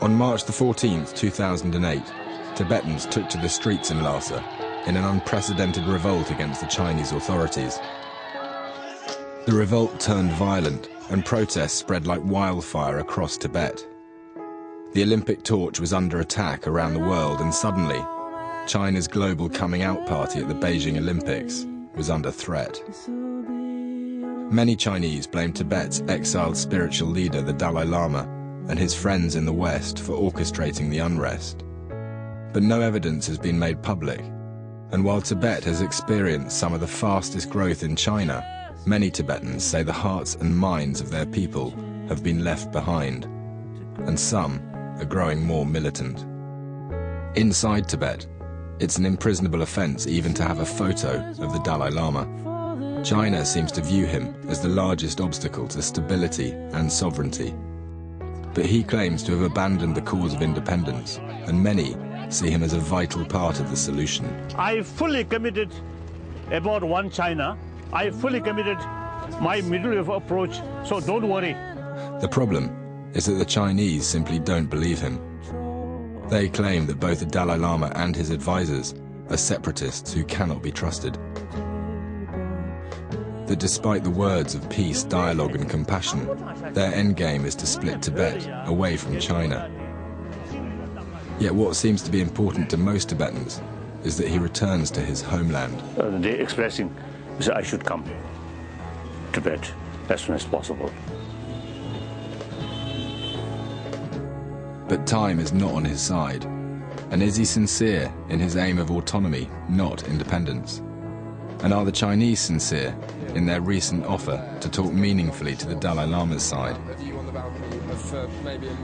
On March the 14th, 2008, Tibetans took to the streets in Lhasa in an unprecedented revolt against the Chinese authorities. The revolt turned violent, and protests spread like wildfire across Tibet. The Olympic torch was under attack around the world, and suddenly, China's global coming out party at the Beijing Olympics was under threat. Many Chinese blame Tibet's exiled spiritual leader, the Dalai Lama, and his friends in the West for orchestrating the unrest. But no evidence has been made public, and while Tibet has experienced some of the fastest growth in China, many Tibetans say the hearts and minds of their people have been left behind, and some are growing more militant. Inside Tibet, it's an imprisonable offense even to have a photo of the Dalai Lama. China seems to view him as the largest obstacle to stability and sovereignty. But he claims to have abandoned the cause of independence, and many see him as a vital part of the solution. I fully committed about one China. I fully committed my middle approach, so don't worry. The problem is that the Chinese simply don't believe him. They claim that both the Dalai Lama and his advisors are separatists who cannot be trusted. That despite the words of peace, dialogue and compassion, their endgame is to split Tibet away from China. Yet what seems to be important to most Tibetans is that he returns to his homeland. They're expressing that I should come to Tibet as soon as possible. But time is not on his side. And is he sincere in his aim of autonomy, not independence? And are the Chinese sincere in their recent offer to talk meaningfully to the Dalai Lama's side?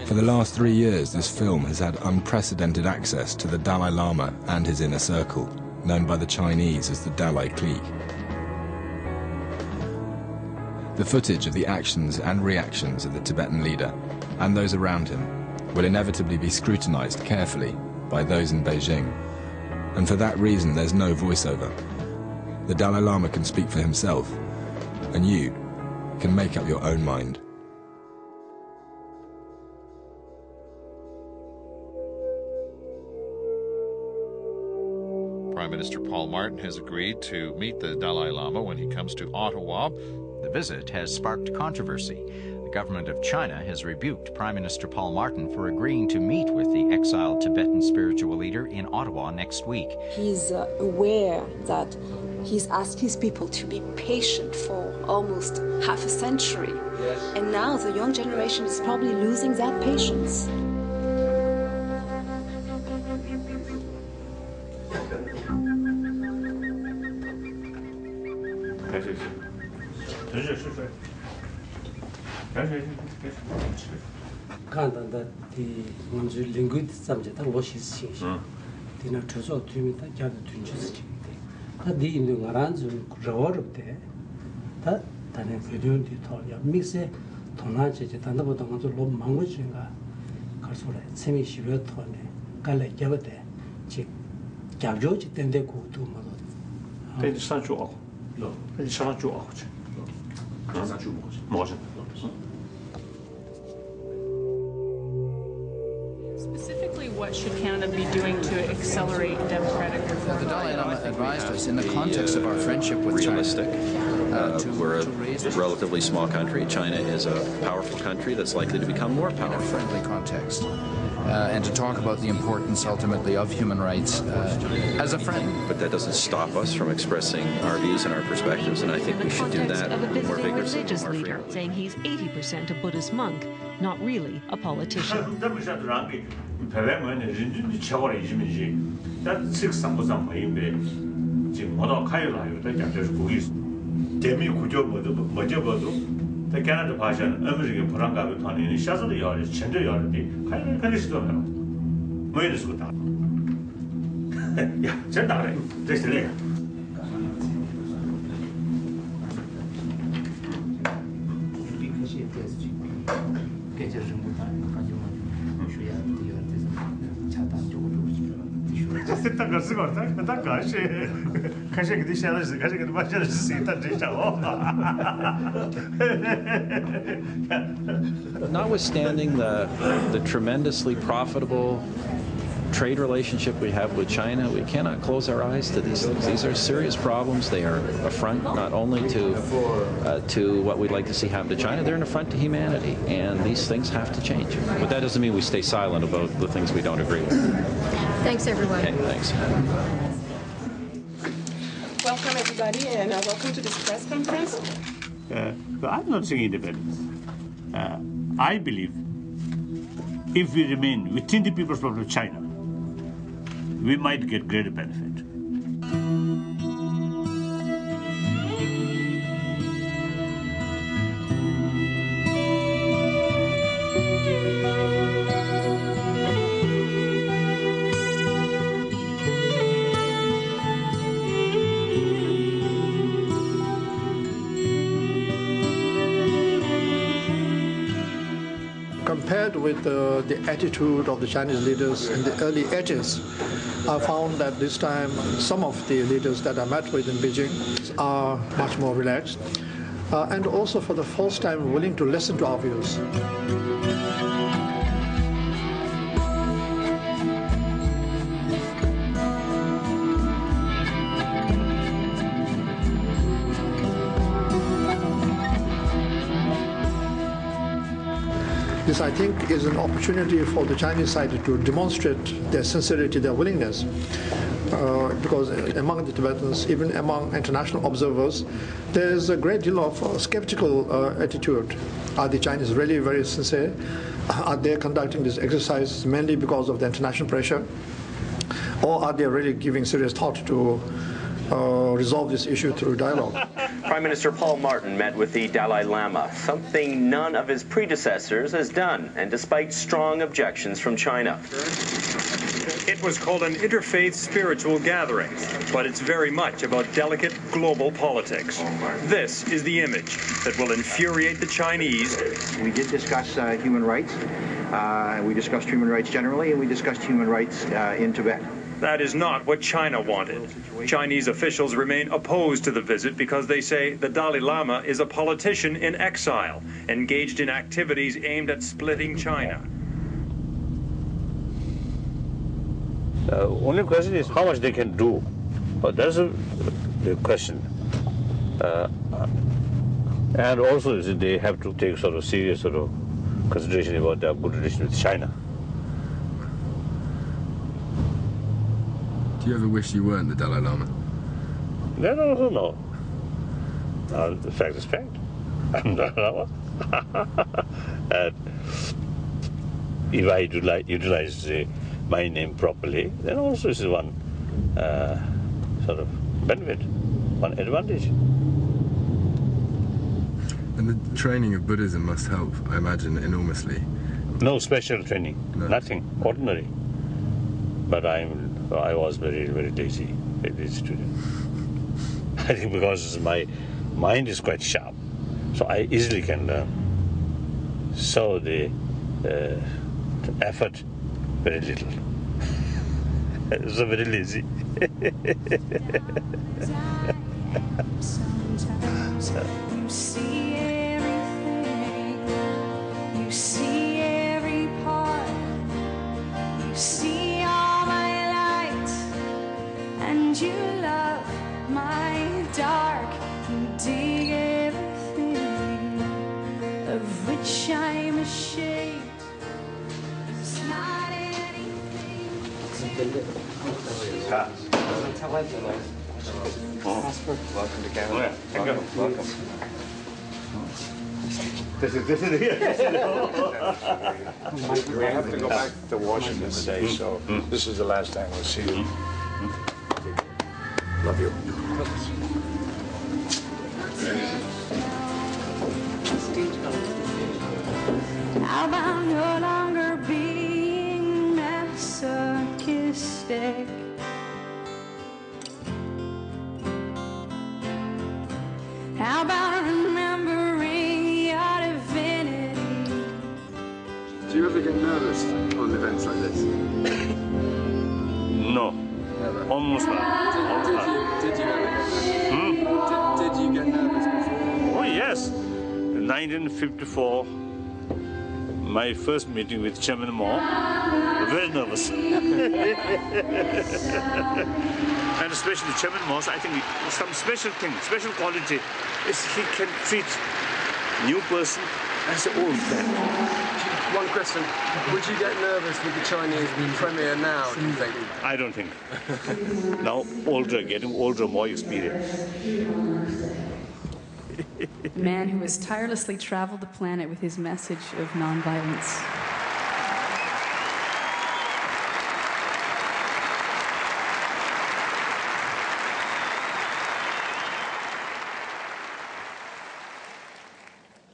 For the last 3 years, this film has had unprecedented access to the Dalai Lama and his inner circle, known by the Chinese as the Dalai clique. The footage of the actions and reactions of the Tibetan leader and those around him will inevitably be scrutinized carefully by those in Beijing. And for that reason, there's no voiceover. The Dalai Lama can speak for himself, and you can make up your own mind. Prime Minister Paul Martin has agreed to meet the Dalai Lama when he comes to Ottawa. The visit has sparked controversy. The government of China has rebuked Prime Minister Paul Martin for agreeing to meet with the exiled Tibetan spiritual leader in Ottawa next week. He's aware that he's asked his people to be patient for almost half a century. Yes. And now the young generation is probably losing that patience. 간단다 디 먼저 링귀드 삼제다 로시스 신시 디나 저저 뒤미다 야도 둔주스 지데 다디 있는 거란 좀 저어럽대 다 다네 비디오디 토야 믹스에 도나제제 단다보다 먼저 너무 망고진가 갈소래 세미 시베 토네 갈래 잡대 지 잡조지 된데 고도 뭐도 데 산주어 데 산주어 뭐지 What should Canada be doing to accelerate democratic reform? The Dalai Lama advised us in the context of our friendship with realistic. China. We're a relatively small country. China is a powerful country that's likely to become more powerful. In a friendly context. And to talk about the importance, ultimately, of human rights as a friend. But that doesn't stop us from expressing our views and our perspectives, and I think we should do that more vigorously. Religious leader saying he's 80% a Buddhist monk, not really a politician. Canada passion, American Puranga, Tony, Shazza Yard, Chandra Yard, can you still know? Where is good? Yeah, Chandra, this later. Você tá gostando? Tá gache. Kaje que deixa ela, kaje que vai já se tá deixa. Notwithstanding the tremendously profitable trade relationship we have with China, we cannot close our eyes to these things. These are serious problems. They are an affront not only to what we'd like to see happen to China, they're an affront to humanity, and these things have to change. But that doesn't mean we stay silent about the things we don't agree with. Thanks, everyone. Okay, thanks. Welcome, everybody, and welcome to this press conference. I'm not saying independence. I believe if we remain within the People's Republic of China, we might get greater benefit. Compared with the attitude of the Chinese leaders in the early 80s, I found that this time some of the leaders that I met with in Beijing are much more relaxed and also for the first time willing to listen to our views. This, I think, is an opportunity for the Chinese side to demonstrate their sincerity, their willingness, because among the Tibetans, even among international observers, there is a great deal of skeptical attitude. Are the Chinese really very sincere? Are they conducting this exercise mainly because of the international pressure? Or are they really giving serious thought to resolve this issue through dialogue? Prime Minister Paul Martin met with the Dalai Lama, something none of his predecessors has done, and despite strong objections from China. It was called an interfaith spiritual gathering, but it's very much about delicate global politics. This is the image that will infuriate the Chinese. We did discuss human rights. We discussed human rights generally, and we discussed human rights in Tibet. That is not what China wanted. Chinese officials remain opposed to the visit because they say the Dalai Lama is a politician in exile, engaged in activities aimed at splitting China. The only question is how much they can do. That's the question. And also they have to take sort of serious consideration about their good relation with China. Do you ever wish you weren't the Dalai Lama? No. The fact is fact. I'm the Dalai Lama. And if I utilize my name properly, then also is one sort of benefit, one advantage. And the training of Buddhism must help, I imagine, enormously. No special training, nothing, ordinary. But I was very lazy student. I think because my mind is quite sharp, so I easily can learn. So the effort, very little. So very lazy. You see everything, you see every part, you see all my light, and you love my dark, you dig everything of which I'm ashamed. It's not anything Welcome to Canada. Welcome. This is We have to go back to Washington today, so this is the last time we'll see you. Love you. How about no longer being masochistic? How about remembering your divinity? Do you ever get nervous on events like this? No, almost not. Did you ever get nervous? Did you get nervous before? Oh yes, in 1954, my first meeting with Chairman Mao, very nervous. And especially Chairman Mao, I think some special thing, special quality is he can treat new person as an old friend. One question, would you get nervous with the Chinese premier now, do you think? I don't think. Now older, getting older, more experience. A man who has tirelessly traveled the planet with his message of nonviolence.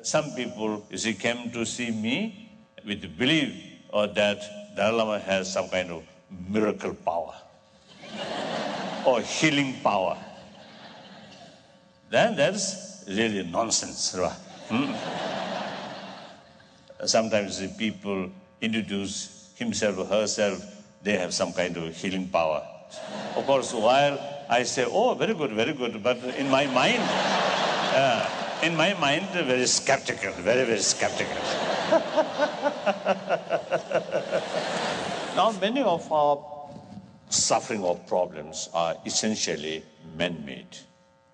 Some people, you see, came to see me with the belief that Dalai Lama has some kind of miracle power or healing power. Then that's really nonsense, right? Sometimes the people introduce himself or herself, they have some kind of healing power. Of course, while I say, oh, very good, but in my mind, very skeptical, very skeptical. Now, many of our suffering or problems are essentially man-made.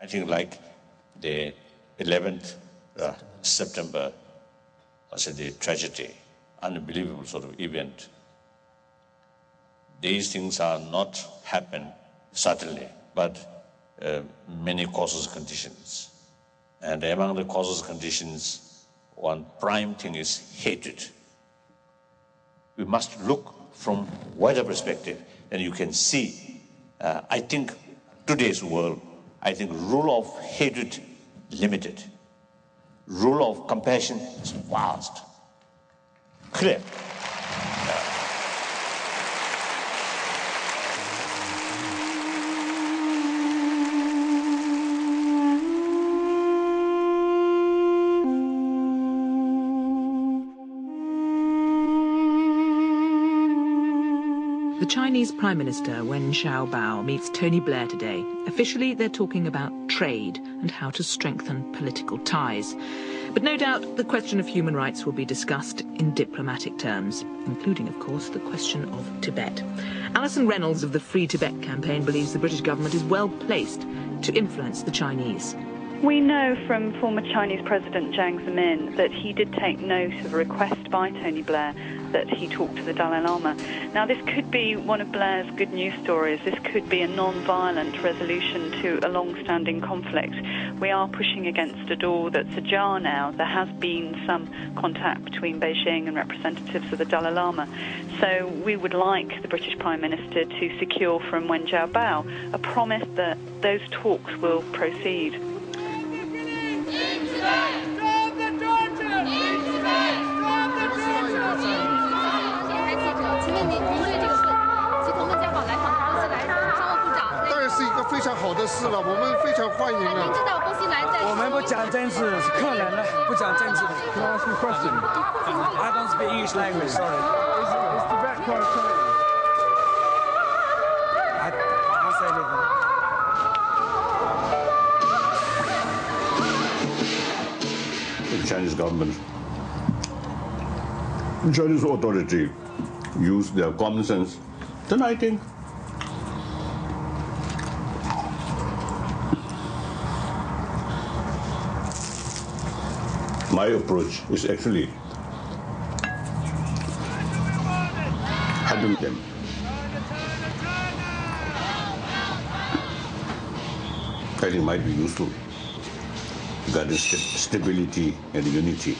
I think like the 11th September was a tragedy, unbelievable sort of event. These things are not happen suddenly, but many causes conditions. And among the causes conditions, one prime thing is hatred. We must look from wider perspective, and you can see, I think today's world, I think rule of hatred limited. Rule of compassion is vast, clear. The Chinese Prime Minister Wen Xiaobao meets Tony Blair today. Officially, they're talking about trade and how to strengthen political ties. But no doubt the question of human rights will be discussed in diplomatic terms, including, of course, the question of Tibet. Alison Reynolds of the Free Tibet campaign believes the British government is well placed to influence the Chinese. We know from former Chinese President Jiang Zemin that he did take note of a request by Tony Blair that he talk to the Dalai Lama. Now, this could be one of Blair's good news stories. This could be a non-violent resolution to a long-standing conflict. We are pushing against a door that's ajar now. There has been some contact between Beijing and representatives of the Dalai Lama. So we would like the British Prime Minister to secure from Wen Jiabao a promise that those talks will proceed. Can I ask you a question? I don't speak English language, sorry. Is Tibet part of China? I can't say anything. The Chinese government, the Chinese authority use their common sense, then I think my approach is actually helping them. I think it might be useful. That is stability and unity.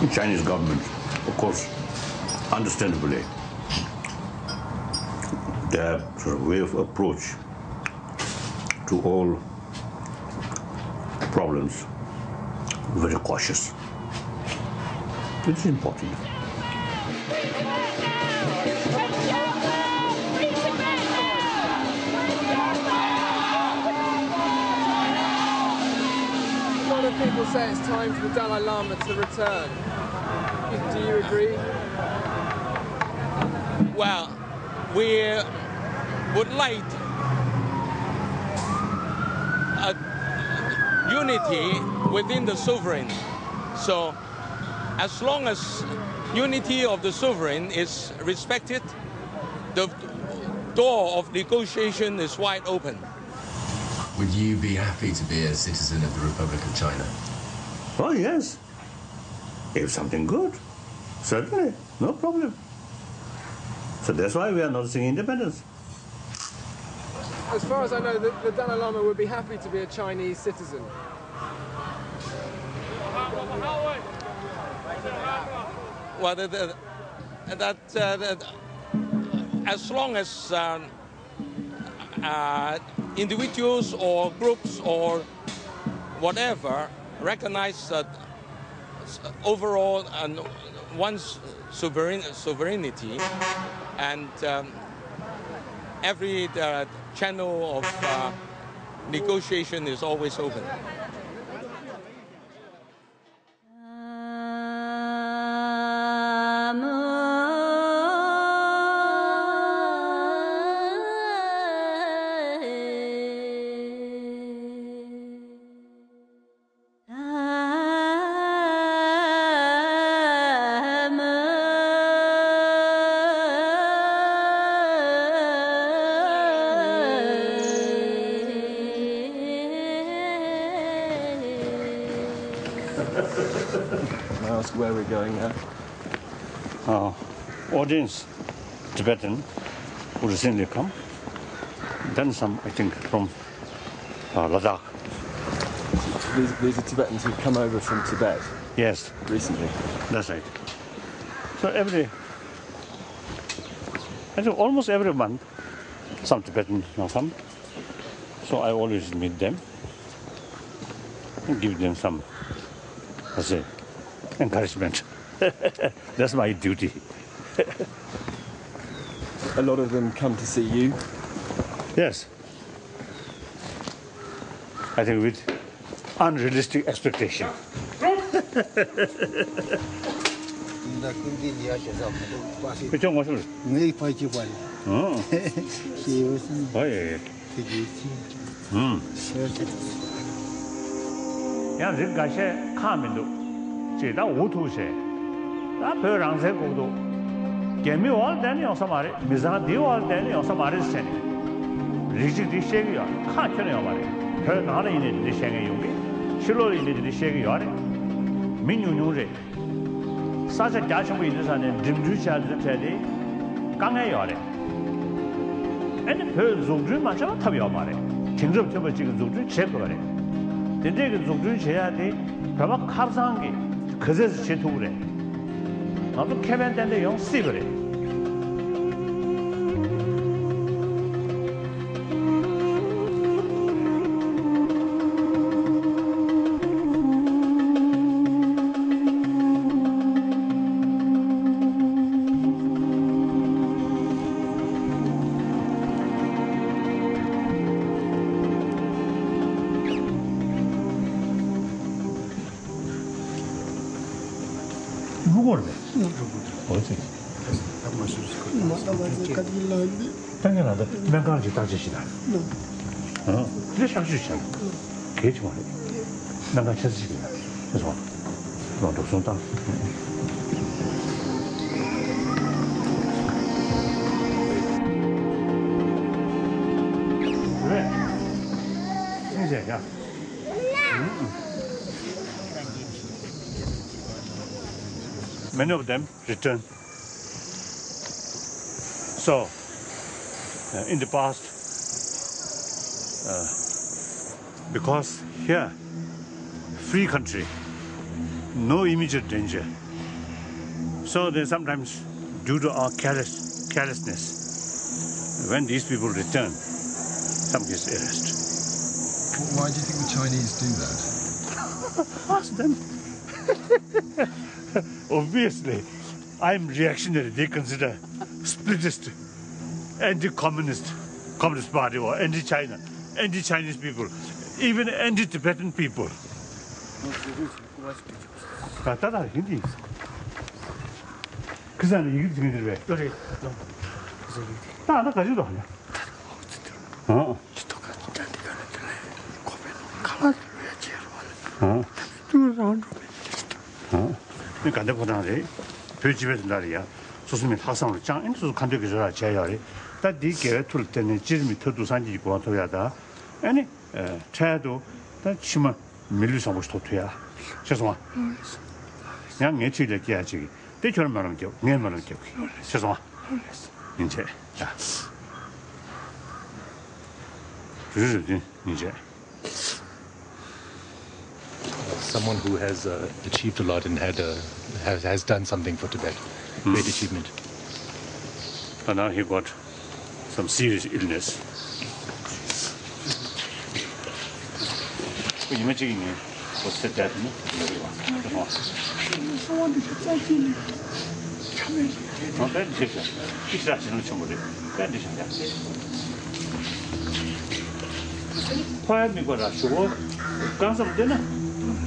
The Chinese government, of course, understandably, their sort of way of approach to all problems, very cautious. It is important. say it's time for the Dalai Lama to return. Do you agree? Well, we would like a unity within the sovereign. So as long as unity of the sovereign is respected, the door of negotiation is wide open. Would you be happy to be a citizen of the Republic of China? Oh, yes. If something good, certainly, no problem. So that's why we are not seeking independence. As far as I know, the Dalai Lama would be happy to be a Chinese citizen. Well, as long as individuals or groups or whatever recognize that overall one's sovereignty, and every channel of negotiation is always open. Can I ask where we're going now? Audience, Tibetan, would recently come. Then some, I think, from Ladakh. These are Tibetans who've come over from Tibet? Yes. Recently? That's right. So I think almost every month, some Tibetans come. So I always meet them and give them some, let's say, encouragement. That's my duty. A lot of them come to see you? Yes. I think with unrealistic expectation. 당연하다. 명강지 따지시다. 그래 상주시잖아. 개지 말해. 명강 찾으시기다. 그래서 너도 손다. 그래. 생생이야. Many of them return. So, in the past, because here, free country, no immediate danger. So then sometimes, due to our carelessness, when these people return, some gets arrested. Why do you think the Chinese do that? Ask them. Obviously, I'm reactionary. They consider splittist, anti-communist, Communist Party or anti-China, anti-Chinese people, even anti-Tibetan people. 따다 hindi 있어. 그 사람이 이게 지금 왜? 그래. 나 가지도 않냐. 간대 보다네. 별집에서 날이야. 소수민 학생을 짱 인수 간대게 저라 제야리. 다디 개툴 때는 지름이 터도 산지 고토야다. 아니 차도 다 치마 밀리서 못 도토야. 죄송아. 그냥 예치를 깨야지. 대처럼 말하면 겨. 내 말은 겨. 죄송아. 이제 자. 그러지 이제. Someone who has achieved a lot and has done something for Tibet. Great achievement. And now he got some serious illness. 이메지기니 what's that?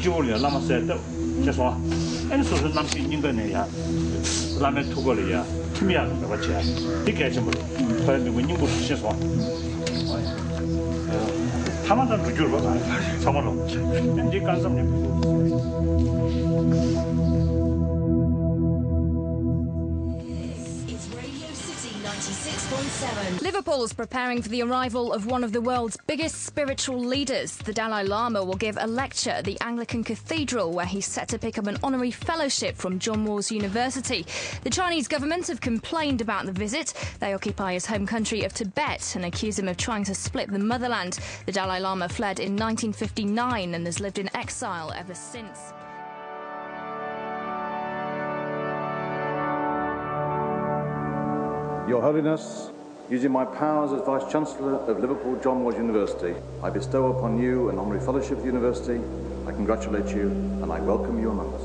지원이야 남았어요. 죄송아. 애는 남친 있는 거네야. 라면 투거리야. 팀이야. 그렇지. 이렇게 좀 거의 누구 있는 거 죄송아. 하나도 주줄 봐. 정말로. 이제 Liverpool's preparing for the arrival of one of the world's biggest spiritual leaders. The Dalai Lama will give a lecture at the Anglican Cathedral, where he's set to pick up an honorary fellowship from John Moores University. The Chinese government have complained about the visit. They occupy his home country of Tibet and accuse him of trying to split the motherland. The Dalai Lama fled in 1959 and has lived in exile ever since. Your Holiness, using my powers as Vice-Chancellor of Liverpool John Moores University, I bestow upon you an honorary fellowship of the university. I congratulate you and I welcome you among us.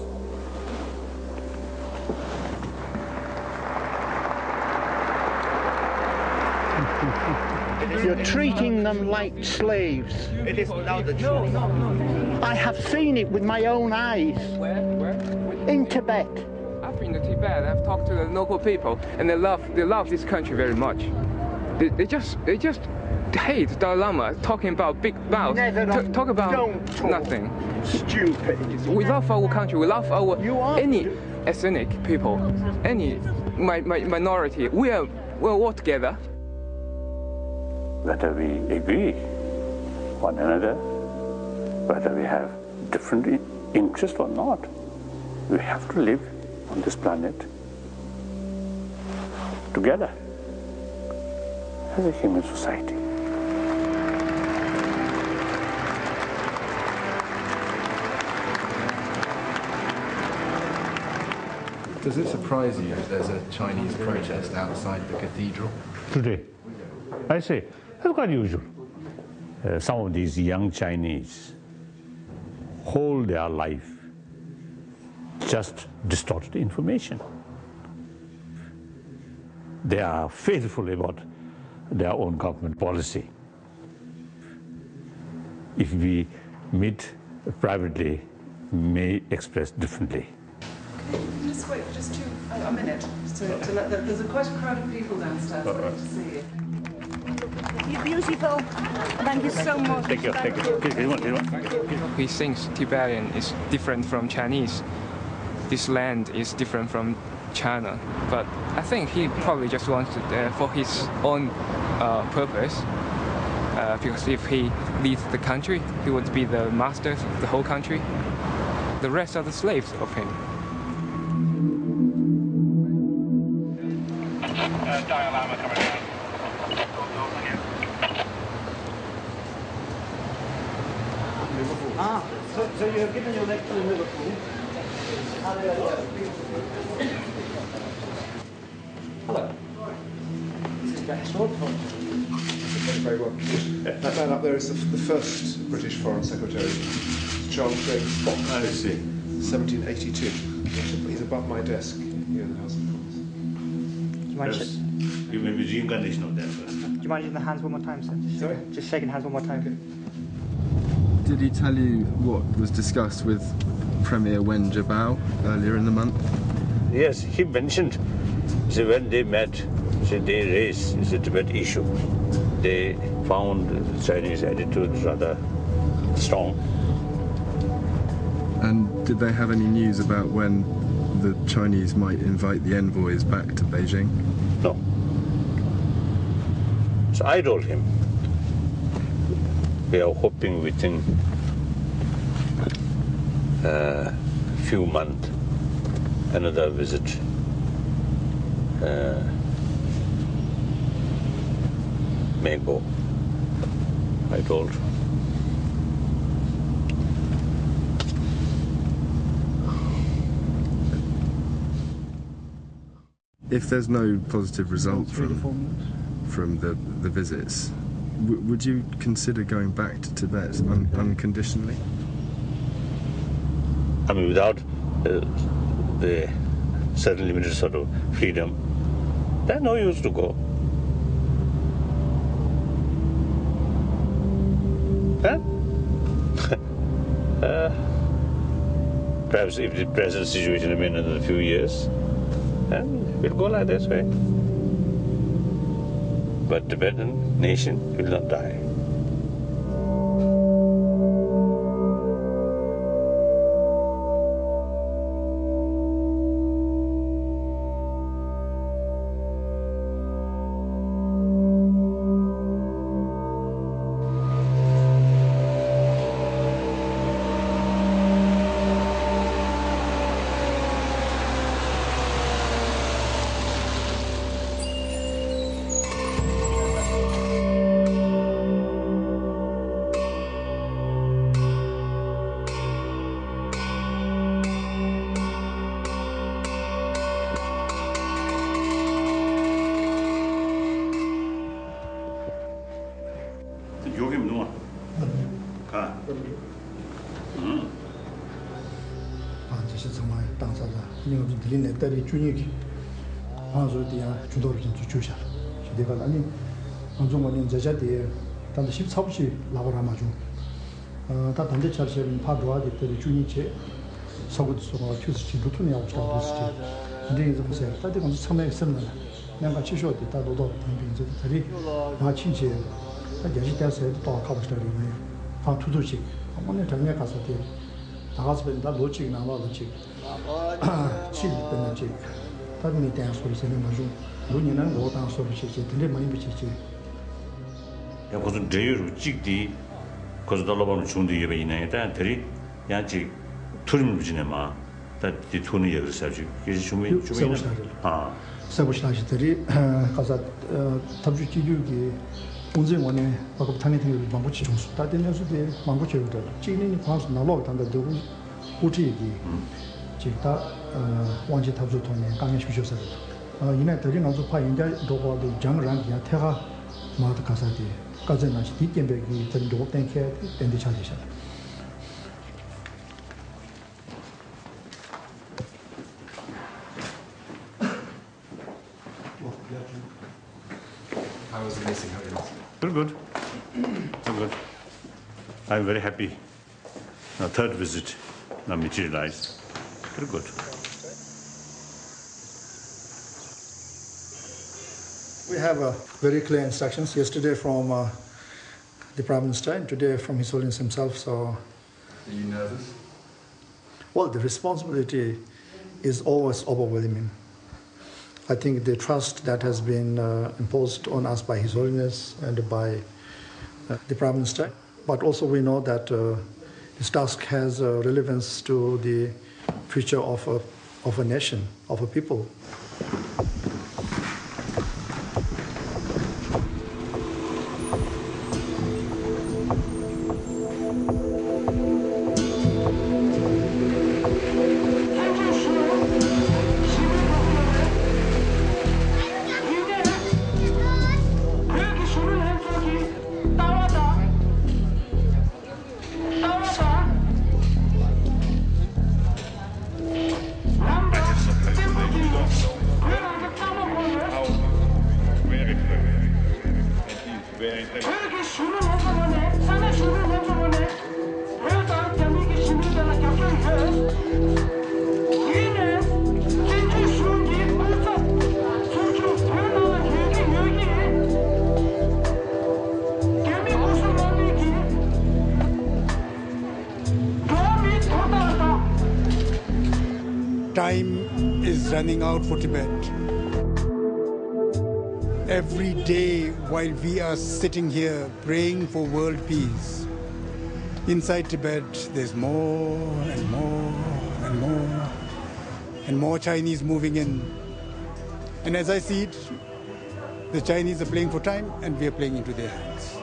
You're treating them like slaves. It is now the truth. I have seen it with my own eyes. Where? In Tibet. I've been to Tibet. I've talked to the local people, and they love this country very much. They just hate Dalai Lama talking about big vows. Talk about nothing. Stupid. We love our country. We love any ethnic people, any minority. We're all together. Whether we agree one another, whether we have different interests or not, we have to live on this planet together as a human society. Does it surprise you that there's a Chinese protest outside the cathedral? Today, I say, that's quite usual. Some of these young Chinese hold their life just distorted information. They are faithful about their own government policy. If we meet privately, may express differently. Just wait for just a minute to let there's quite a crowd of people downstairs waiting to see you. You're beautiful. Thank you so much. Thank you. He thinks Tibetan is different from Chinese. This land is different from China. But I think he probably just wants it for his own purpose. Because if he leads the country, he would be the master of the whole country. The rest are the slaves of him. Dalai Lama coming down. So you're giving your lecture in Liverpool? Hello. This is Bex Road. Very well. That man up there is the first British Foreign Secretary, Charles James Fox. I see. 1782. He's above my desk here in the House of Commons. Yes. You may be reincarnation of that. Do you mind using the hands one more time, sir? Sorry? Just shaking hands one more time. Did he tell you what was discussed with Premier Wen Jiabao earlier in the month? Yes, he mentioned, so when they met, so they raised the Tibet issue. They found the Chinese attitude rather strong. And did they have any news about when the Chinese might invite the envoys back to Beijing? No. So I told him, we are hoping within a few months another visit may go. I told. If there's no positive result from the visits, would you consider going back to Tibet unconditionally? I mean, without the certain limited sort of freedom, there's no use to go. Huh? Perhaps if the present situation remains in a few years, then we'll go like this way. But Tibetan nation will not die. 딸이 준이기 방송이야 주도를 좀 주셔. 제가 아니 방송원인 제자들이 단도 14부시 나오라 마주. 다 단대 차르셔는 파도하기 때문에 준이체 서구도 소가 큐스치 루트니 하고 싶다 그랬지. 근데 이제 보세요. 다들 감사 참여해 쓰는 내가 치셔도 다 노도 등binze 다리 마치지. 다 제시대에서 또 가고 싶다 그러네. 다 투두식. 한번에 정리해 가서 돼. 나가서 벤다 로직 나와 로직. 칠 때문에 다른 데 소리 쓰는 거죠. 논의는 뭐다 소리 쓰지. 근데 많이 비치지. 야 무슨 대유로 찍디 거기서 달라보는 중대 예배 있나요? 들이 야지 투림 부지네 마. 다디 투는 예를 사지. 이게 주민 아 서부시다시들이 가서 탑주 기규기 본쟁원에 바로 당연히 망고치 정수 다되면서도 망고치를 찌는 방수 나로 단다 되고 호지기 지다 원지 탑주 통에 강에 쉬셔서 이내 들이 나서 파인자 도고도 장랑이야 태가 마도 가서디 가전나시 뒤견백이 들도 땡케 땡디 찾으셔. How was the missing? Very good. So good. I'm very happy. Now third visit now materialized. Very good. We have very clear instructions yesterday from the Prime Minister and today from His Holiness himself. So, are you nervous? Well, the responsibility is always overwhelming. I think the trust that has been imposed on us by His Holiness and by the Prime Minister, but also we know that this task has relevance to the future of a nation, of a people. time is running out for Tibet. Every day while we are sitting here praying for world peace, inside Tibet there's more and more and more and more Chinese moving in. And as I see it, the Chinese are playing for time and we are playing into their hands.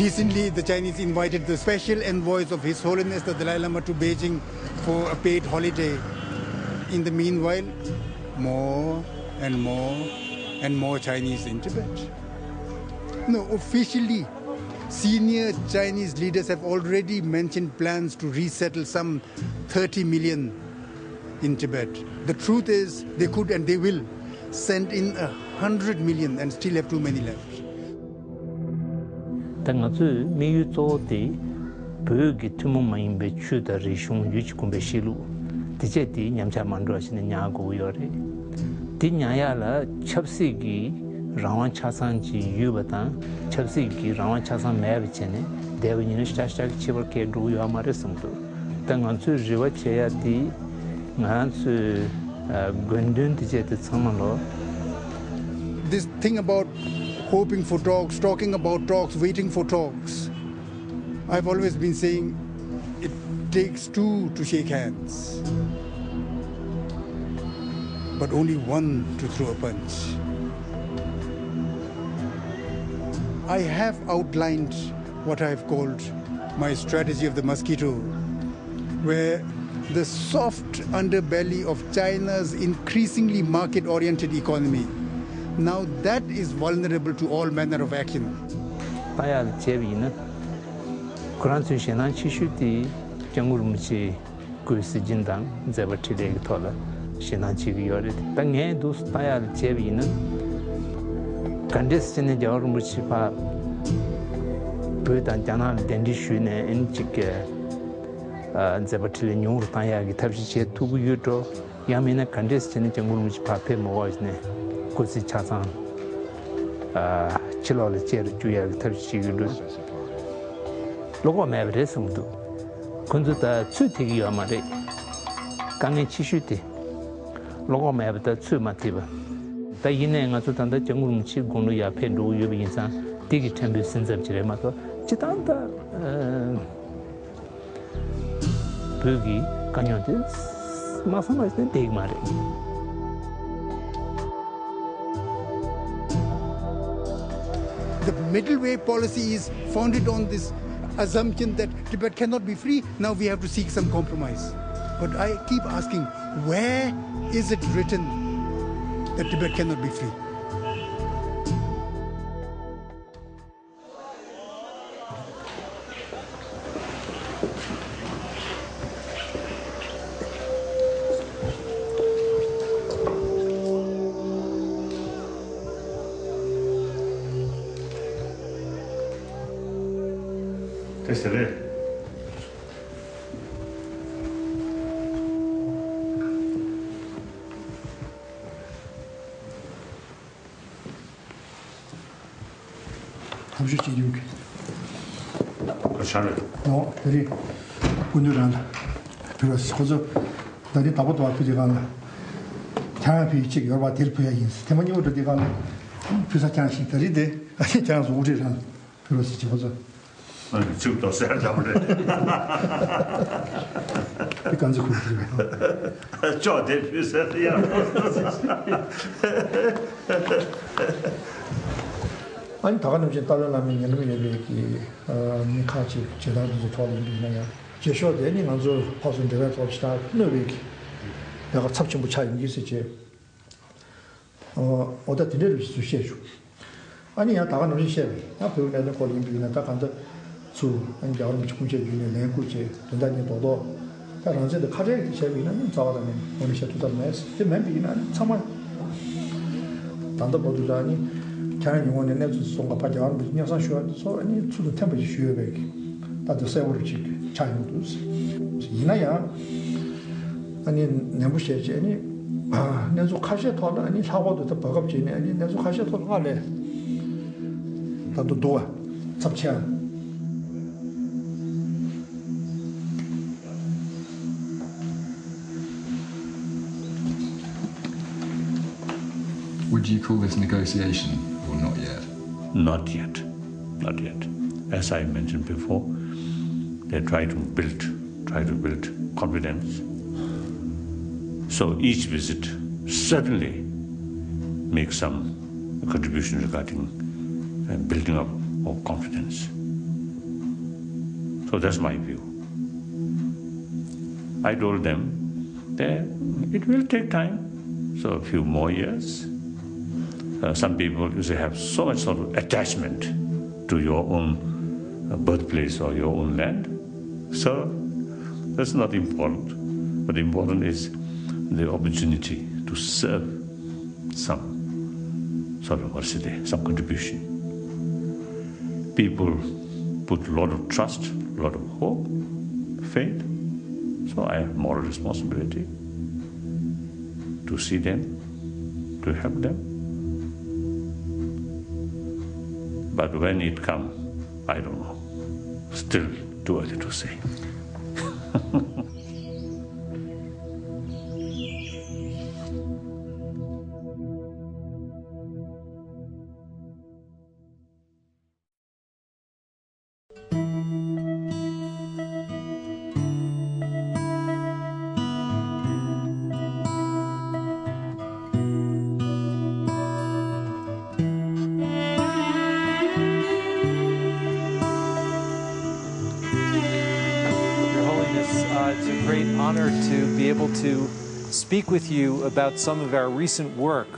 Recently, the Chinese invited the special envoys of His Holiness the Dalai Lama to Beijing for a paid holiday. In the meanwhile, more and more and more Chinese in Tibet. No, officially, senior Chinese leaders have already mentioned plans to resettle some 30 million in Tibet. The truth is, they could and they will send in 100 million and still have too many left. Tangazu miyu zote bögi tumu mayimbe chuda rishung yuchi kumbe shilu. Tije di nyamcha mandua shine nyago yore. Di nyaya la chapsi gi rawan chasan ji yubatan, chapsi gi rawan chasan mayabi chene, dewa nyina shtashtak chibar kegru yuwa mare samdu. Tangazu riwa cheya di ngaranzu gundun tije di tsamalo. This thing about hoping for talks, talking about talks, waiting for talks. I've always been saying it takes two to shake hands, but only one to throw a punch. I have outlined what I've called my strategy of the mosquito, where the soft underbelly of China's increasingly market-oriented economy, now that is vulnerable to all manner of action. Kurantu shenan chishuti jangul muchi kuisi jindang zabatile tola shenan chigi yore. Tange dus tayal chevina kandes chene jawar muchi pa budan janal dendi shune en chike zabatile nyur tayagi tabshi che tugu yuto yamina kandes chene jangul muchi pa pe mawajne kuisi chasan chilole chere juya tabshi chigi logo mevre sumdu kunzu da tsu tigi yamare kangen chishuti logo mev da tsu matiba da yine nga tsu tanda jangul chi gonu ya pe ru yu bin san tigi tembe sinzab jire ma to chitanda bugi kanyon des masama is ne deg mare. The middle way policy is founded on this assumption that Tibet cannot be free. Now we have to seek some compromise. But I keep asking, where is it written that Tibet cannot be free? 됐어요. 함수지 이렇게. 그렇잖아요. 대리 오늘은 그래서 호저 다리 답도 앞에 가나. 장비 있지 여러 델포야 인스. 대만이 어디 가나. 부사 장식 다리데. 아니 장소 우리랑 그래서 집어서 지금도 써야 잡으래. 간지 굴리고. 저 대표세요. 아니 다가는 이제 따라라면 얘는 얘기 미카치 제대로 도와주는 거냐. 제쇼 되니 먼저 파선 대가 잡시다. 너비기. 내가 참치 못 차인 게 있었지. 어디 들을 수 있어. 아니야 다가는 이제 앞으로 내는 걸림 비나 다 간다. 수 이제 얼마 조금 제 중에 내고지 된다니 도도 다른 데도 카레 제비는 자와다니 오늘 셔투다 메스 제 멤비는 참아 단도 보도자니 자는 영원에 내주 송가 파자원 무슨 여사 쇼서 아니 수도 템포지 쉬어베기 다도 세월지 차이도스 이나야 아니 내부셔지 아니 내주 카시에 토라 아니 사고도 더 버겁지네 아니 내주 카시에 토라래 다도 도와 잡치야 Would you call this negotiation or not yet? Not yet. Not yet. As I mentioned before, they try to build confidence. So each visit certainly makes some contribution regarding building up of confidence. So that's my view. I told them that it will take time, so a few more years. Some people usually have so much sort of attachment to your own birthplace or your own land. So that's not important. But important is the opportunity to serve some sort of, some contribution. People put a lot of trust, a lot of hope, faith. So I have moral responsibility to see them, to help them. But when it comes, I don't know. Still too early to say. To be able to speak with you about some of our recent work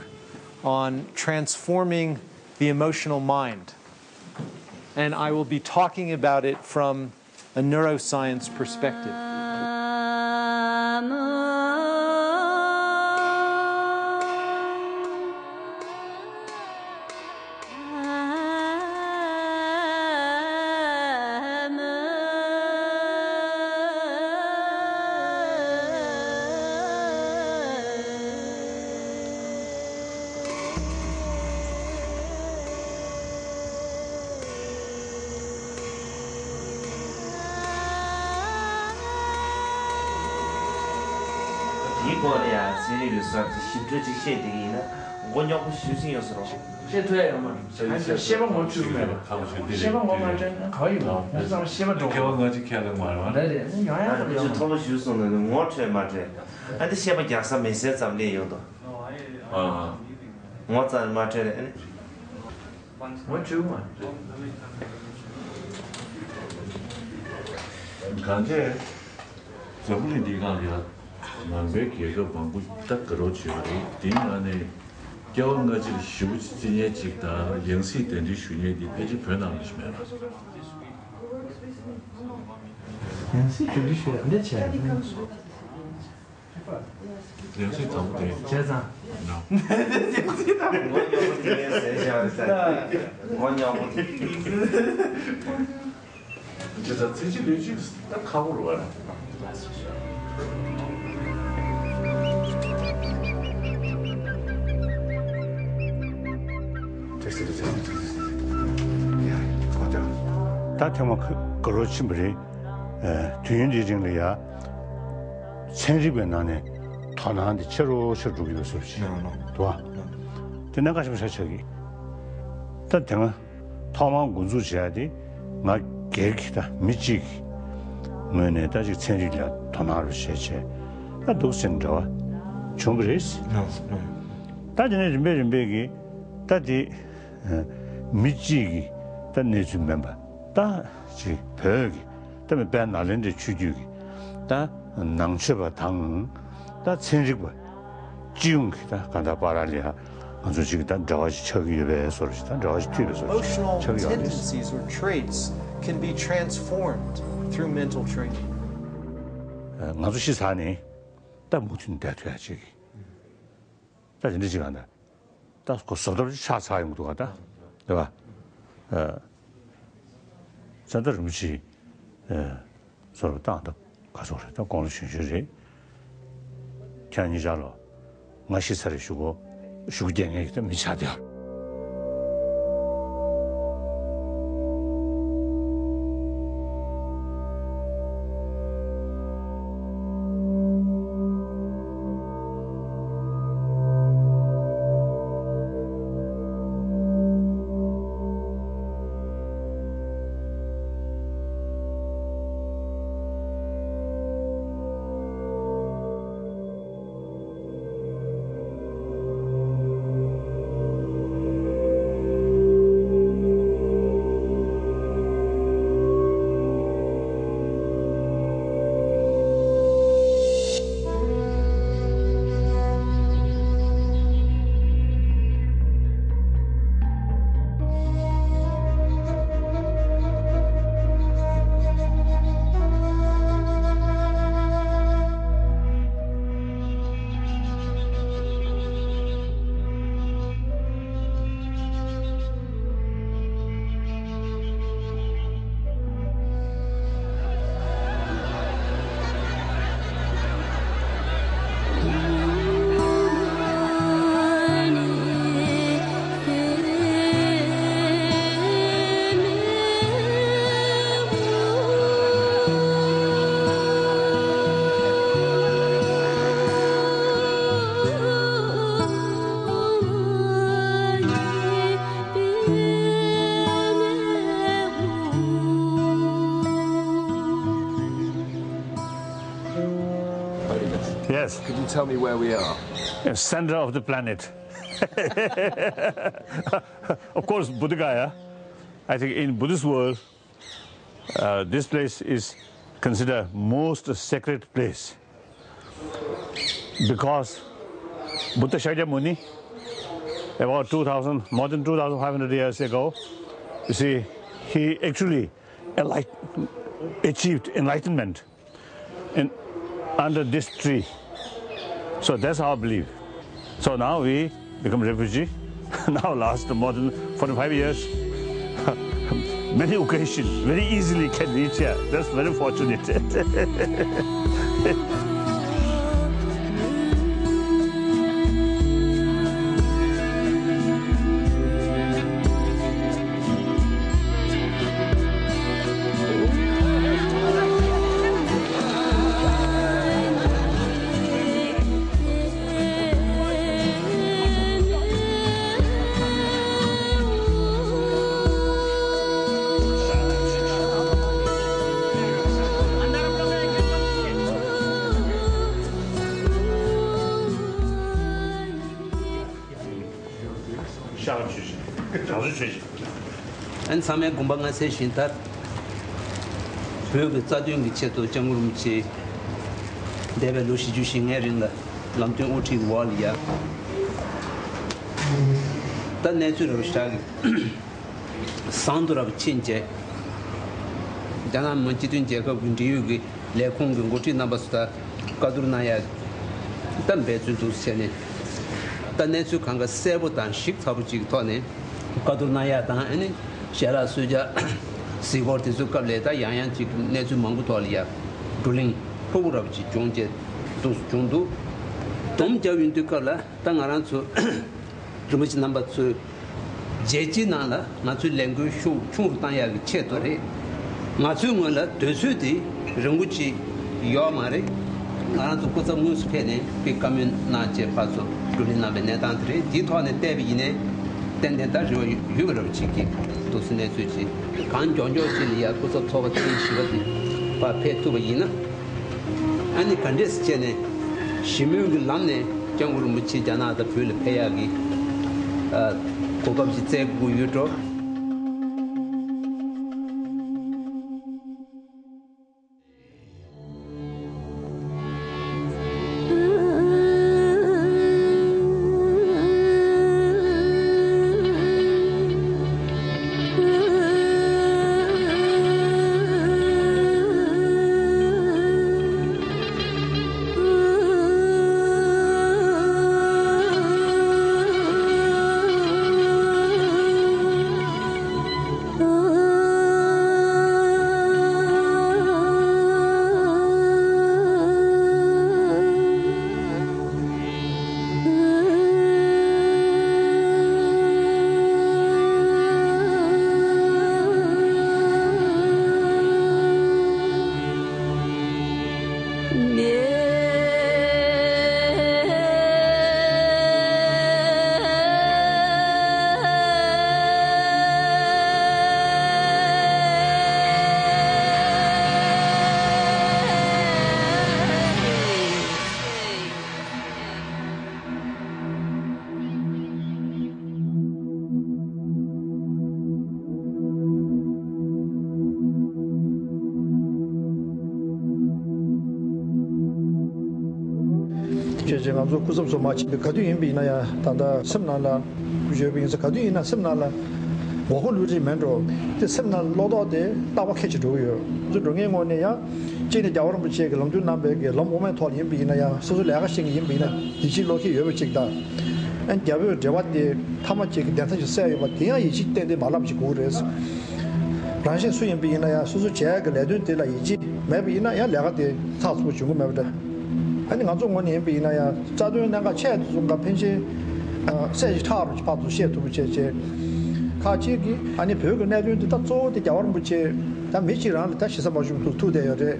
on transforming the emotional mind. And I will be talking about it from a neuroscience perspective. 다테마 그렇지물이 뒤인지정이야 천리변안에 타나한테 처로 주기로 없이 도와 내가 가시면 저기 다테마 타만 군주지야디 나 계획이다 미치 뭐네 다시 천리라 타나를 세체 나 도선도 총그레스 다전에 준비기 다디 미치기 다 내준 멤버 다지 벽이 때문에 배 날린데 추주기 다 낭셔바 당다 천리고 지웅기다 간다 바랄이야 아주 지금 다 저지 처기에 소리다 저지 뒤에 소리 Emotional tendencies or traits can be transformed through mental training. 아주 시사니 다 무슨 대돼야지 다 이제 시간다 다 고소들 차차용도 가다对吧 자들 음식 서로 다다 가서를 다 공을 신시리 편이자로 맛이 살으시고 슈기행에 좀 미차대요. Yes. Could you tell me where we are? Center of the planet. Of course, Buddha Gaya. I think in Buddhist world, this place is considered most sacred place because Buddha Shakyamuni, about more than 2,500 years ago, you see, he actually achieved enlightenment under this tree. So that's our belief. So now we become refugee. Now last more than 45 years. Many occasions, very easily can reach here. That's very fortunate. 安上面公办安些心态，不要个早点个切到将我们去，代表陆续就新爱人了，让对我这个瓦里啊，但那最后啥个，上头那个亲戚，将俺们这段节个问题有个来空个我这那不是的，搞到那样，但别做都是钱呢，但那最看个三不单食差不几个多呢，搞到那样当然呢。 下来睡觉，睡过的时候，隔来他样样去那就忙不脱了呀。不灵，不不了去中间都是中度。东家运动搞了，当然说，这么些那么说，阶级难了，那就两个手冲当下个切多嘞。那就我了，多数的人物去要嘛嘞，那就过着我是骗人，被他们拿去发出，不灵那边那当地，地头呢代表呢，等等但是有个人去给。 都是那最近，刚讲叫这里啊，不是拖个东西个的，把拍拖个伊呢。俺你看这时间呢，西面个land呢，将我们去加拿大拍了拍下个，国家是在古宇宙。 제가 저 구섭소 마치 가도 인비나야 단다 섬나라 구제빈서 가도 인나 섬나라 뭐홀루지 맨로 그 섬나 로도데 따바 캐치도요 저 동행원이야 제네 자원을 붙이게 롱준 남베게 롱모멘 토리 인비나야 소소 내가 신 인비나 디지로키 여버 찍다 안 잡을 저와데 타마치 대한테 세요 뭐 대야 이식 때데 말람지 고르스 라신 수인비나야 소소 제가 레드데라 이지 매비나야 내가데 사수 중고 매버다 아니 간종원이 비나야 자도는 내가 체도 좀가 펜시 세지 타로 파도 셰도 제제 가지기 아니 벽을 내주는데 다 쪼데 자원 붙이 다 미치랑 다 시사 봐주면 또 투대요데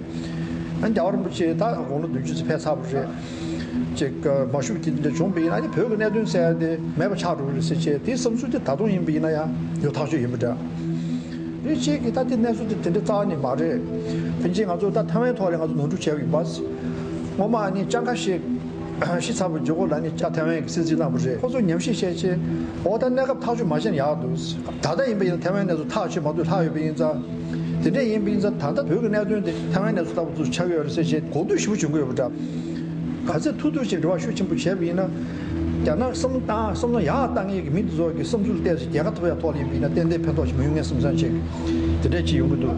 안 자원 붙이 다 오늘 늦지 패사부지 제가 마슈기인데 좀 비나 아니 벽을 내주는 세야데 매번 차로를 세제 디섬수데 다동인 비나야 요 타주 임부다 이 지기 다 된내수도 된데 자니 말에 펜시 가지고 다 타면 토래 가지고 논주 제기 봤어 我们讲个是。是差不多，我那里家台湾实际上不是，或者你们些些，我的那个他去马上也都是，他的因为台湾那时候他去嘛，对他有病着，这点因病着，他的别个那段的台湾那时候他不是7月这些，过度修过也不着，还是突突些的话修情不全面呢，讲那什么当一个民族说，给什么就是但是第二个特别讨厌病呢，点点偏多是没用的什么上去，这点就用不多。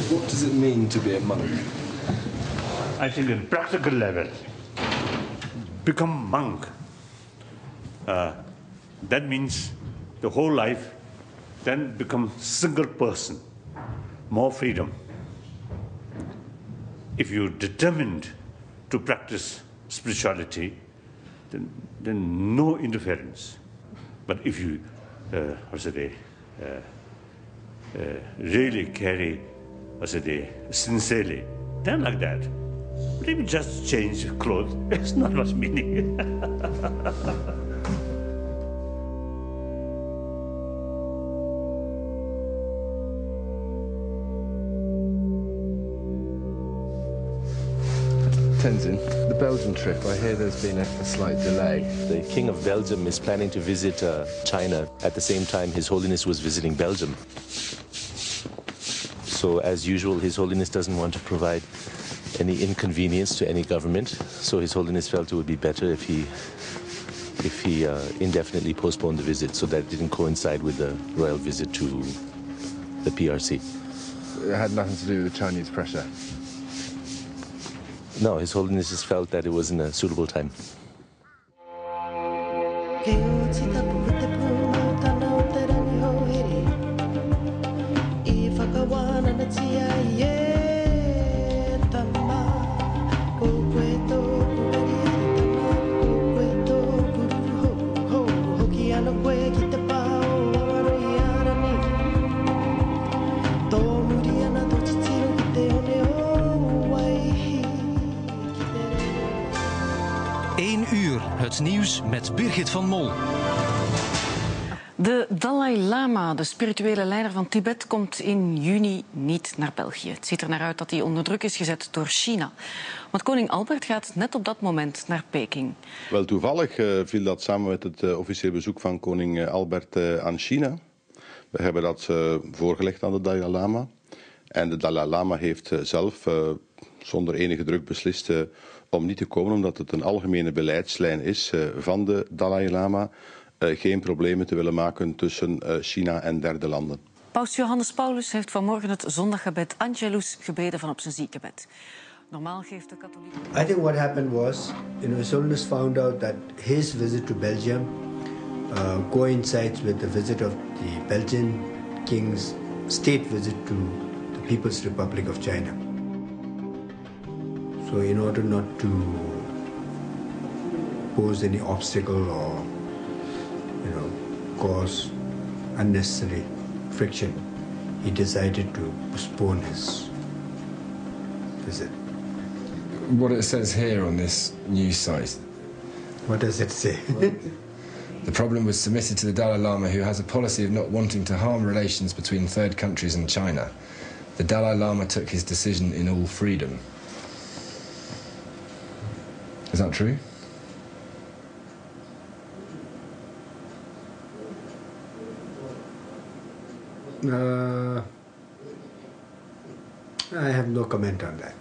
What does it mean to be a monk? I think at practical level, become monk. That means the whole life then become single person, more freedom. If you're determined to practice spirituality, then no interference. But if you, really carry, sincerely, then like that. But if you just change clothes, it's not much meaning. Tenzin, the Belgian trip, I hear there's been a slight delay. The King of Belgium is planning to visit China at the same time His Holiness was visiting Belgium. So as usual, His Holiness doesn't want to provide any inconvenience to any government. So His Holiness felt it would be better if he indefinitely postponed the visit so that it didn't coincide with the royal visit to the PRC. It had nothing to do with the Chinese pressure? No, His Holiness just felt that it wasn't a suitable time. Het nieuws met Birgit van Mol. De Dalai Lama, de spirituele leider van Tibet, komt in juni niet naar België. Het ziet er naar uit dat hij onder druk is gezet door China. Want koning Albert gaat net op dat moment naar Peking. Wel, toevallig viel dat samen met het officieel bezoek van koning Albert aan China. We hebben dat voorgelegd aan de Dalai Lama. En de Dalai Lama heeft zelf zonder enige druk beslist om niet te komen, omdat het een algemene beleidslijn is van de Dalai Lama geen problemen te willen maken tussen China en derde landen. Paus Johannes Paulus heeft vanmorgen het zondaggebed Angelus gebeden van op zijn ziekenbed. Normaal geeft de katholieke... I think what happened was, His Holiness found out that his visit to Belgium coincides with the visit of the Belgian king's state visit to the People's Republic of China. So in order not to pose any obstacle or, cause unnecessary friction, he decided to postpone his visit. What it says here on this news site. What does it say? The problem was submitted to the Dalai Lama, who has a policy of not wanting to harm relations between third countries and China. The Dalai Lama took his decision in all freedom. Is that true? I have no comment on that.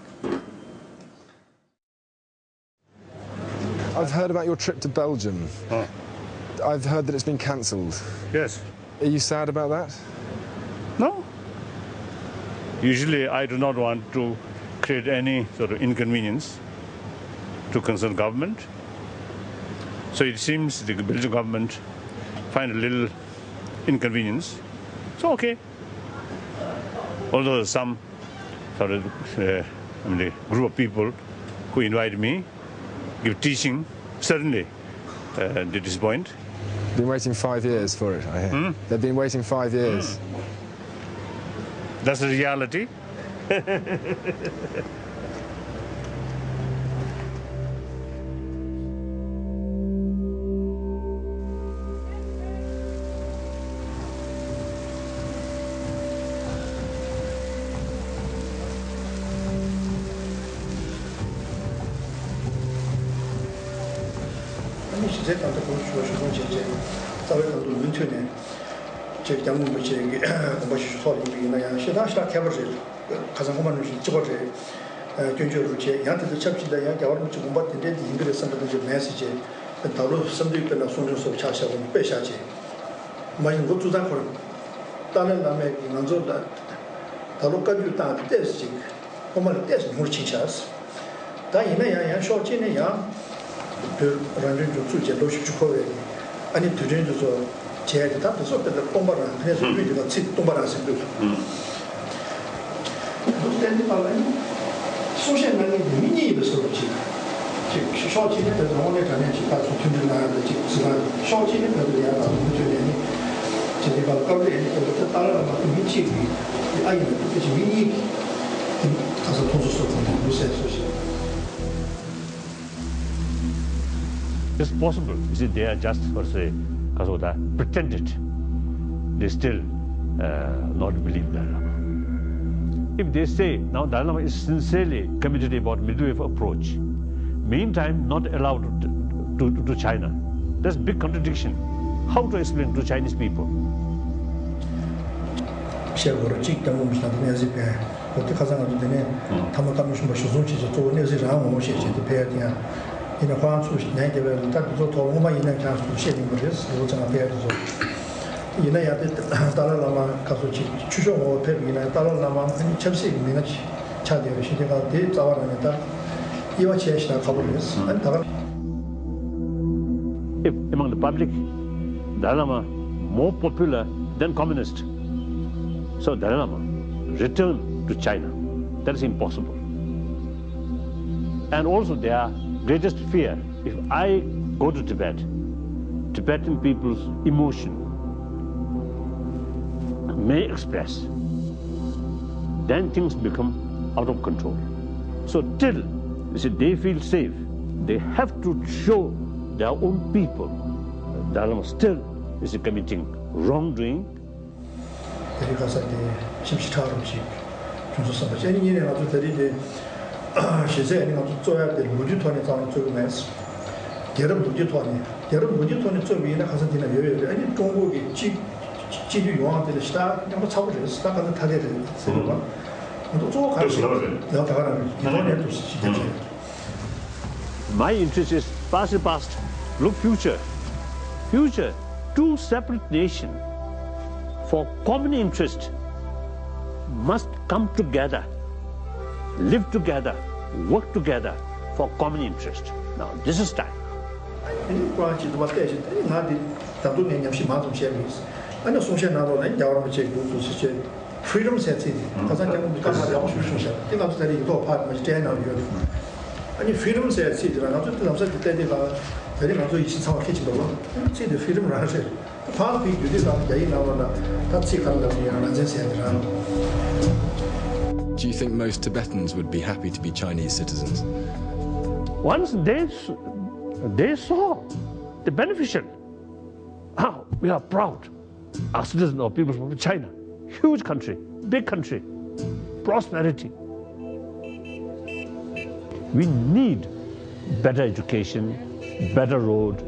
I've heard about your trip to Belgium. Oh. I've heard that it's been cancelled. Yes. Are you sad about that? No. Usually I do not want to create any sort of inconvenience to concerned government. So it seems the Belgian government find a little inconvenience. So okay. Although some sort of a group of people who invited me give teaching, certainly they disappoint. Been waiting 5 years for it, I hear. They've been waiting 5 years. That's the reality. It's possible. You see, they are just, for say, pretended. They still not believe Dalai Lama. If they say now Dalai Lama is sincerely committed about midwave approach, meantime not allowed to China, that's a big contradiction. How to explain to Chinese people? If among the public, Dalai Lama more popular than communist, so Dalai Lama return to China. That is impossible. And also their greatest fear, if I go to Tibet, Tibetan people's emotion may express, then things become out of control. So till you see, they feel safe, they have to show their own people Dalai Lama still is committing wrongdoing. My interest is past, look future. Future, two separate nations for common interest must come together, live together, work together for common interest. Now, this is time. Freedom sets in. 아니 freedom sets in. 나도 남자 때때가 very much 이시 상황 캐치 봐봐. 제 freedom 라서 파비 유디가 야이 나와나 같이 간다면 안전세야. Do you think most Tibetans would be happy to be Chinese citizens? Once they saw the beneficial. we are proud as citizens of People's Republic of China. Huge country, big country, prosperity. We need better education, better road,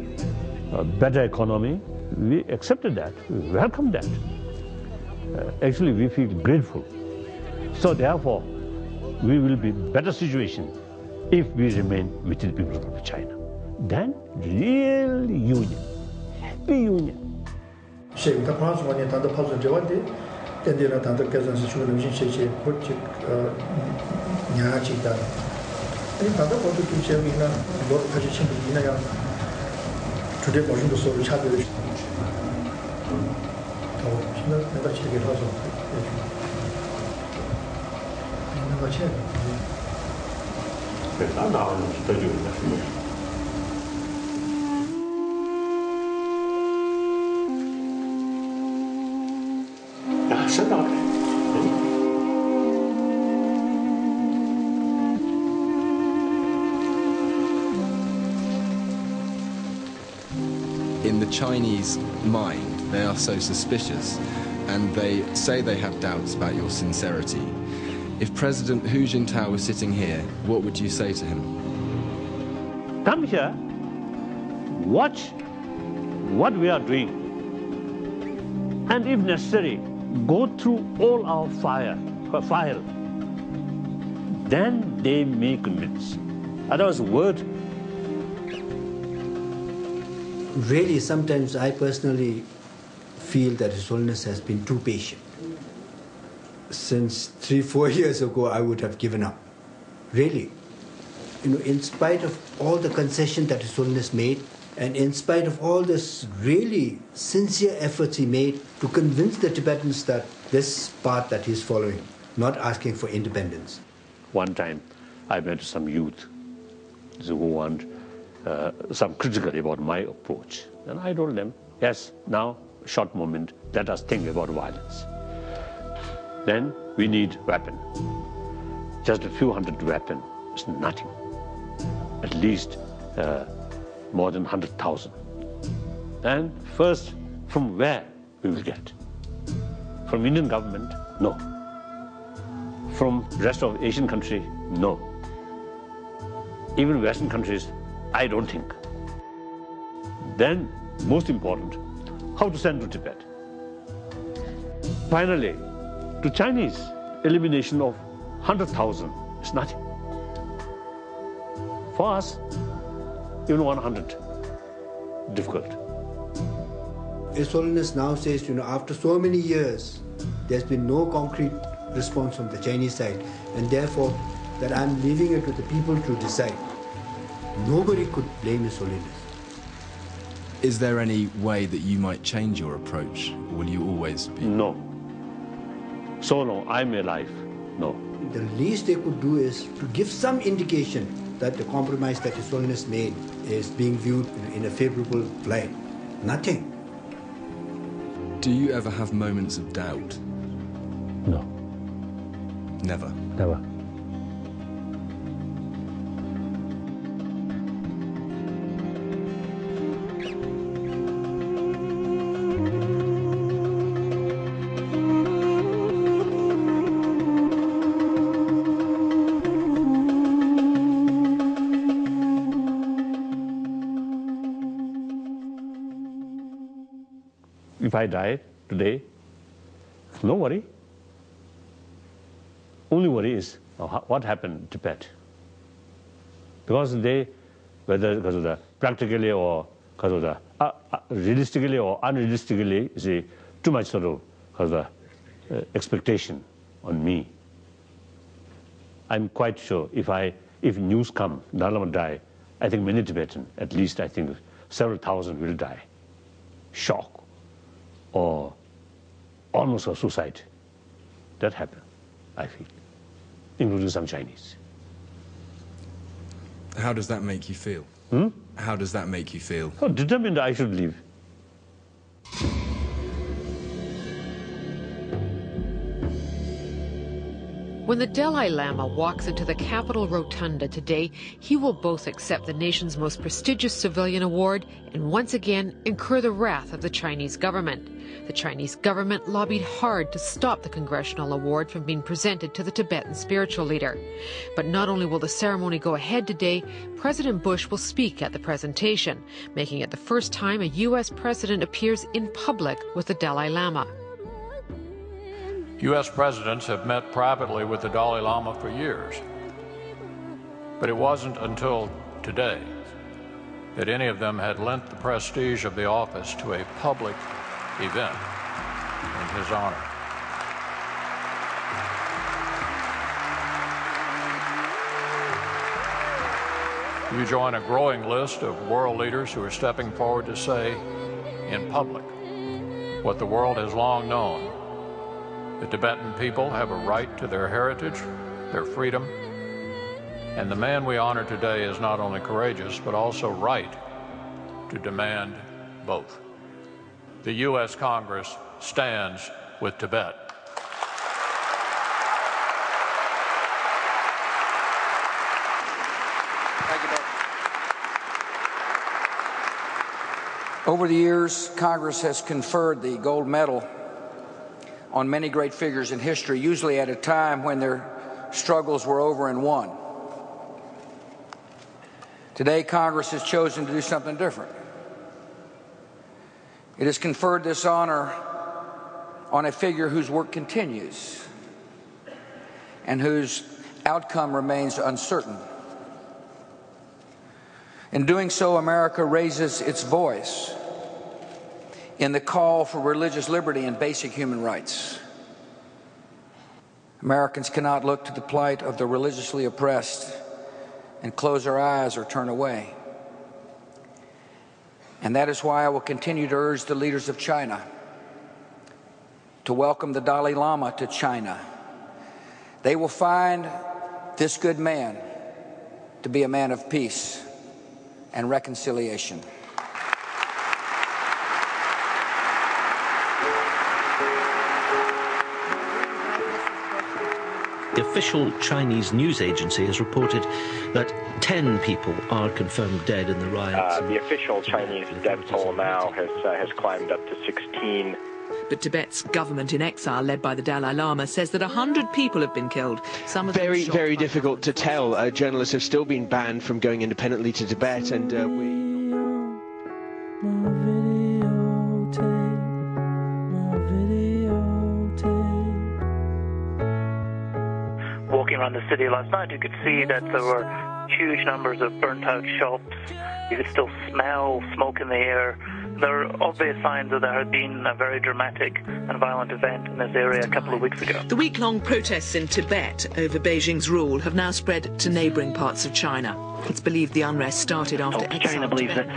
better economy. We accepted that, we welcome that. Actually, we feel grateful. So therefore, we will be in better situation if we remain within the People's Republic of China. Then, real union, happy union. In the Chinese mind, they are so suspicious, and they say they have doubts about your sincerity. If President Hu Jintao was sitting here, what would you say to him? Come here, watch what we are doing, and if necessary, go through all our file. Then they may convince. Otherwise, word. Really, sometimes I personally feel that His Holiness has been too patient. Since 3-4 years ago, I would have given up. Really. In spite of all the concession that His Holiness made, and in spite of all this really sincere efforts he made to convince the Tibetans that this path that he's following, not asking for independence. One time, I met some youth who want some critical about my approach. And I told them, yes, now, short moment, let us think about violence. Then we need weapon. Just a few hundred weapons is nothing. At least more than 100,000. And first, from where we will get? From Indian government? No. From rest of Asian country? No. Even Western countries, I don't think. Then, most important, how to send to Tibet. Finally, to Chinese, elimination of 100,000 is nothing. For us, even 100, difficult. His Holiness now says, after so many years, there's been no concrete response from the Chinese side, and therefore, that I'm leaving it with the people to decide. Nobody could blame His Holiness. Is there any way that you might change your approach, or will you always be? No. So long I'm alive, no. The least they could do is to give some indication that the compromise that His Holiness made is being viewed in a favorable light. Nothing. Do you ever have moments of doubt? No. Never? Never. If I die today, no worry. Only worry is what happened in Tibet. Because they, whether because of the practically or because of the realistically or unrealistically, you see, too much sort of because of the expectation on me. I'm quite sure if news come, Dalai Lama die, I think many Tibetans, at least I think several thousand will die. Shock. Or almost a suicide. That happened, I feel, including some Chinese. How does that make you feel? How does that make you feel? Oh, determined I should leave. When the Dalai Lama walks into the Capitol Rotunda today, he will both accept the nation's most prestigious civilian award and once again incur the wrath of the Chinese government. The Chinese government lobbied hard to stop the congressional award from being presented to the Tibetan spiritual leader. But not only will the ceremony go ahead today, President Bush will speak at the presentation, making it the first time a U.S. president appears in public with the Dalai Lama. U.S. presidents have met privately with the Dalai Lama for years, but it wasn't until today that any of them had lent the prestige of the office to a public event in his honor. You join a growing list of world leaders who are stepping forward to say in public what the world has long known. The Tibetan people have a right to their heritage, their freedom, and the man we honor today is not only courageous, but also right to demand both. The U.S. Congress stands with Tibet. Thank you, Bill. Over the years, Congress has conferred the gold medal on many great figures in history, usually at a time when their struggles were over and won. Today, Congress has chosen to do something different. It has conferred this honor on a figure whose work continues and whose outcome remains uncertain. In doing so, America raises its voice in the call for religious liberty and basic human rights. Americans cannot look to the plight of the religiously oppressed and close our eyes or turn away. And that is why I will continue to urge the leaders of China to welcome the Dalai Lama to China. They will find this good man to be a man of peace and reconciliation. The official Chinese news agency has reported that 10 people are confirmed dead in the riots. The official Chinese death toll now has climbed up to 16. But Tibet's government in exile, led by the Dalai Lama, says that 100 people have been killed. Some of them very, very difficult to tell. Journalists have still been banned from going independently to Tibet, and Walking around the city last night, you could see that there were huge numbers of burnt-out shops. You could still smell smoke in the air. There are obvious signs that there had been a very dramatic and violent event in this area a couple of weeks ago. The week-long protests in Tibet over Beijing's rule have now spread to neighbouring parts of China. It's believed the unrest started after exile. China believes that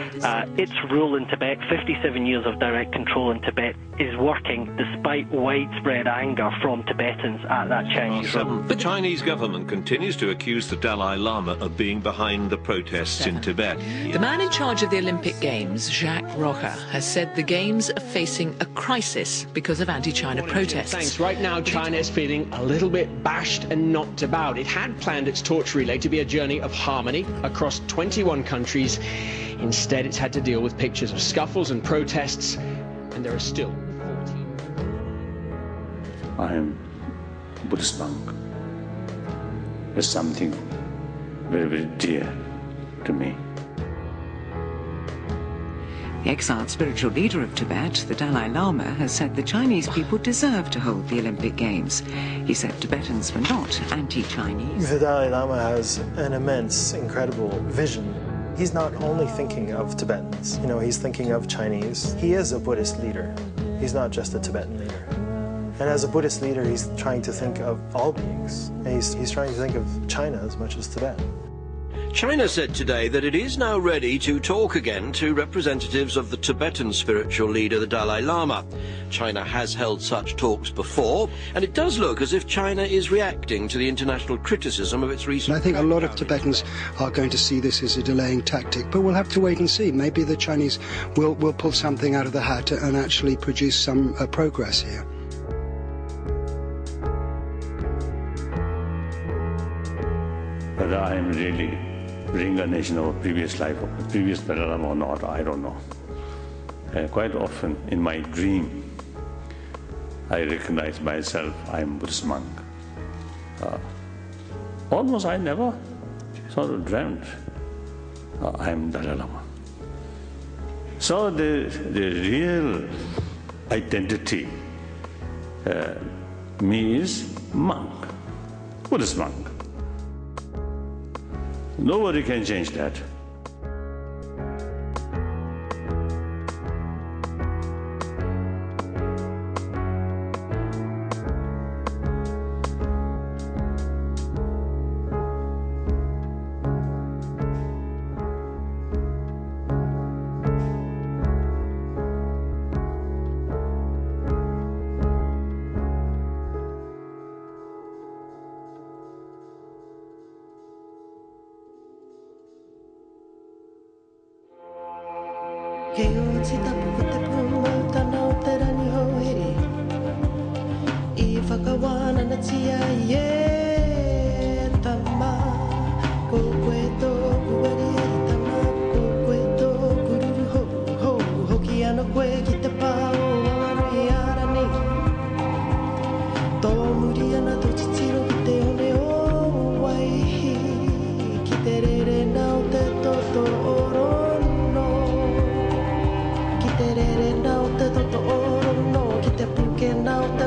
its rule in Tibet, 57 years of direct control in Tibet, is working despite widespread anger from Tibetans at that Chinese rule. The Chinese government continues to accuse the Dalai Lama of being behind the protests in Tibet. The man in charge of the Olympic Games, Jacques Rocha, has said the Games are facing a crisis because of anti-China protests. Thanks. Right now, China is feeling a little bit bashed and knocked about. It had planned its torch relay to be a journey of harmony across 21 countries. Instead, it's had to deal with pictures of scuffles and protests, and there are still 14. I am Buddhist monk. There's something very, very dear to me. The exiled spiritual leader of Tibet, the Dalai Lama, has said the Chinese people deserve to hold the Olympic Games. He said Tibetans were not anti-Chinese. The Dalai Lama has an immense, incredible vision. He's not only thinking of Tibetans, he's thinking of Chinese. He is a Buddhist leader. He's not just a Tibetan leader. And as a Buddhist leader, he's trying to think of all beings. And he's trying to think of China as much as Tibet. China said today that it is now ready to talk again to representatives of the Tibetan spiritual leader, the Dalai Lama. China has held such talks before, and it does look as if China is reacting to the international criticism of its recent... I think a lot of Tibetans are going to see this as a delaying tactic, but we'll have to wait and see. Maybe the Chinese will pull something out of the hat and actually produce some progress here. whether I am really reincarnation of a previous life, of a previous Dalai Lama or not, I don't know. Quite often in my dream, I recognize myself, I am Buddhist monk. Almost I never sort of dreamt I am Dalai Lama. So the real identity me is monk, Buddhist monk. Nobody can change that.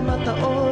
Mata